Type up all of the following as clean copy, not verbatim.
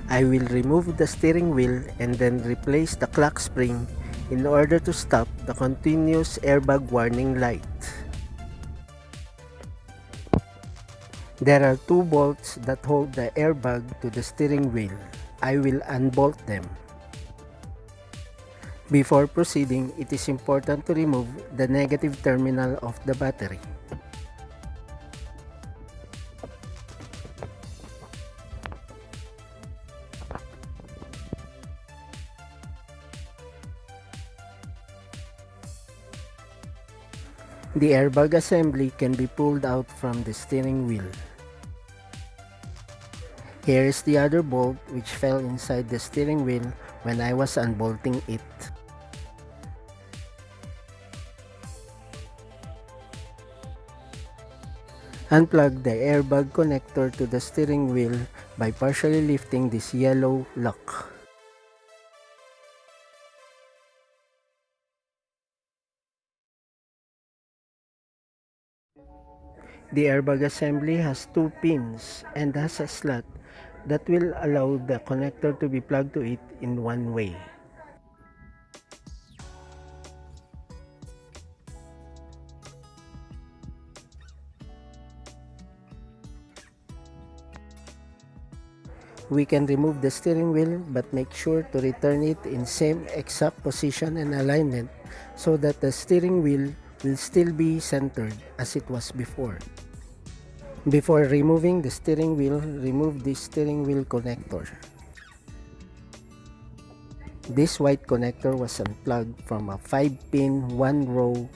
I will remove the steering wheel and then replace the clock spring in order to stop the continuous airbag warning light. There are two bolts that hold the airbag to the steering wheel. I will unbolt them. Before proceeding, it is important to remove the negative terminal of the battery. The airbag assembly can be pulled out from the steering wheel. Here is the other bolt which fell inside the steering wheel when I was unbolting it. Unplug the airbag connector to the steering wheel by partially lifting this yellow lock. The airbag assembly has two pins and has a slot that will allow the connector to be plugged to it in one way. We can remove the steering wheel but make sure to return it in same exact position and alignment so that the steering wheel will still be centered as it was before. Before removing the steering wheel, remove the steering wheel connector. This white connector was unplugged from a 5-pin 1-row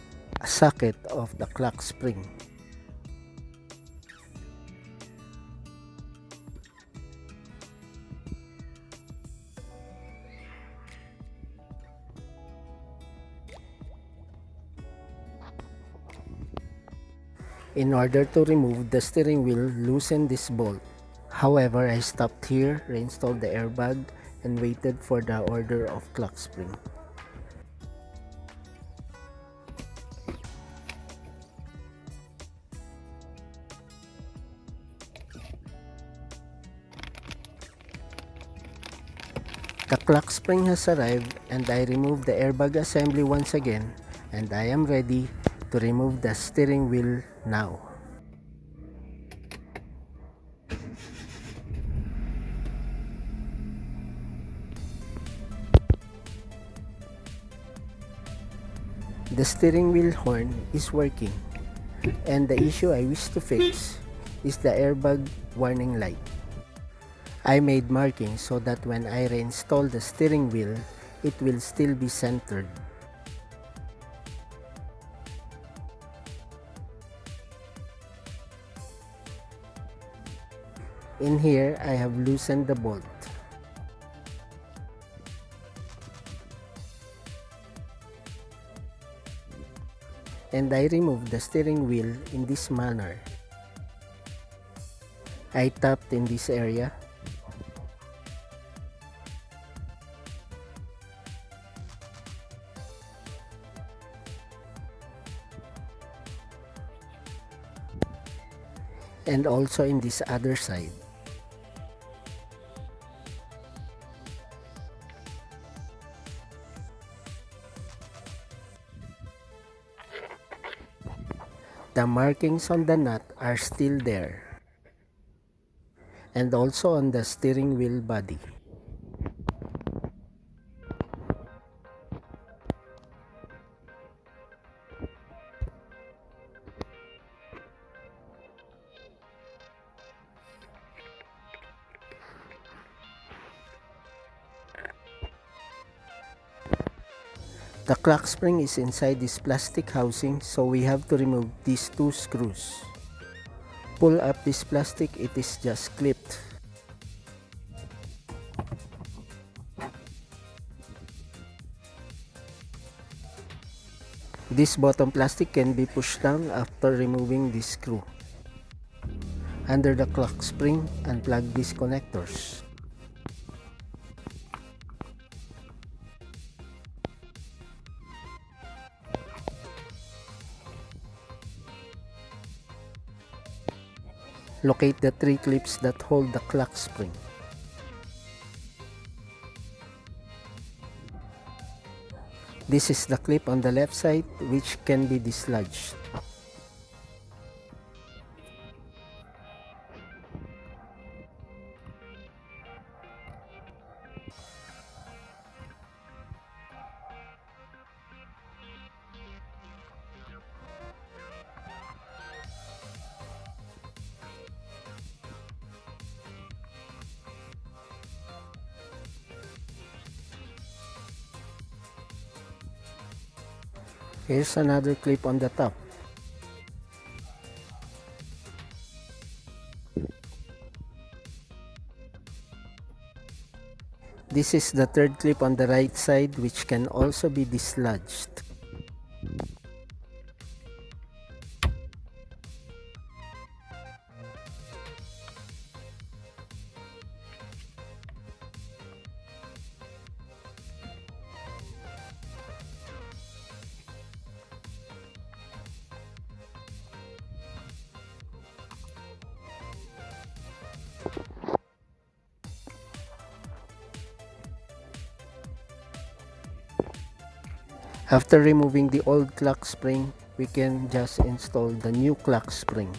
socket of the clock spring. In order to remove the steering wheel, loosen this bolt. However, I stopped here, reinstalled the airbag, and waited for the order of clock spring. The clock spring has arrived and I removed the airbag assembly once again, and I am ready to remove the steering wheel now. The steering wheel horn is working, and the issue I wish to fix is the airbag warning light. I made markings so that when I reinstall the steering wheel, it will still be centered. In here, I have loosened the bolt. And I removed the steering wheel in this manner. I tapped in this area. And also in this other side. The markings on the nut are still there, and also on the steering wheel body. The clock spring is inside this plastic housing, so we have to remove these two screws. Pull up this plastic, it is just clipped. This bottom plastic can be pushed down after removing this screw. Under the clock spring, unplug these connectors. Locate the three clips that hold the clock spring. This is the clip on the left side which can be dislodged. Here's another clip on the top. This is the third clip on the right side which can also be dislodged. After removing the old clock spring, we can just install the new clock spring.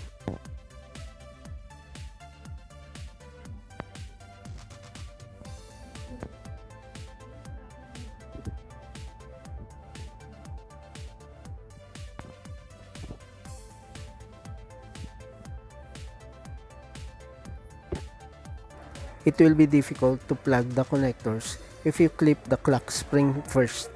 It will be difficult to plug the connectors if you clip the clock spring first.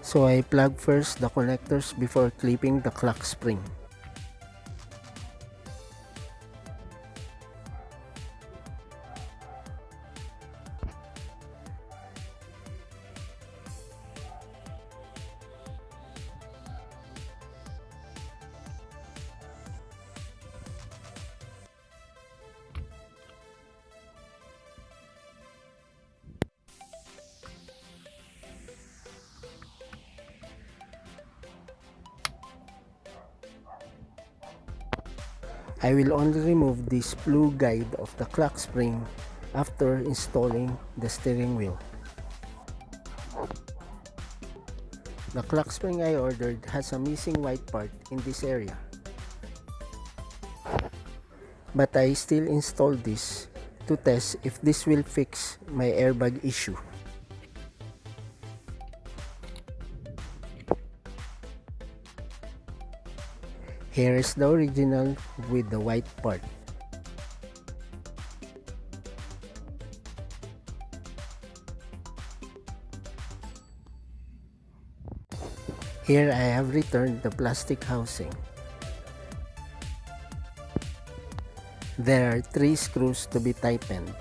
So I plug first the connectors before clipping the clock spring. I will only remove this blue guide of the clock spring after installing the steering wheel. The clock spring I ordered has a missing white part in this area. But I still installed this to test if this will fix my airbag issue. Here is the original with the white part. Here I have returned the plastic housing. There are 3 screws to be tightened.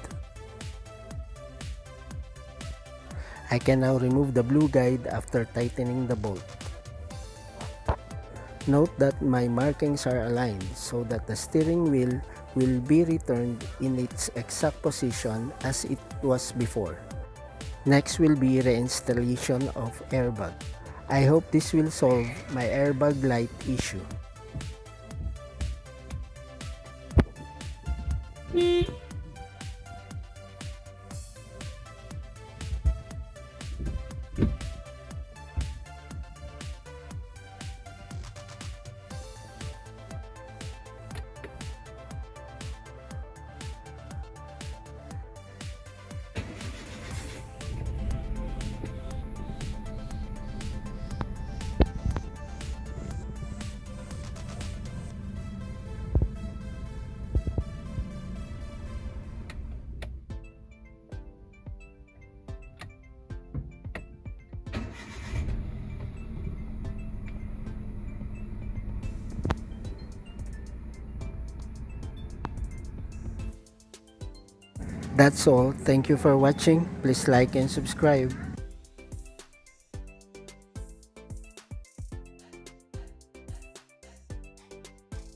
I can now remove the blue guide after tightening the bolt. Note that my markings are aligned so that the steering wheel will be returned in its exact position as it was before. Next will be reinstallation of airbag. I hope this will solve my airbag light issue. That's all. Thank you for watching. Please like and subscribe.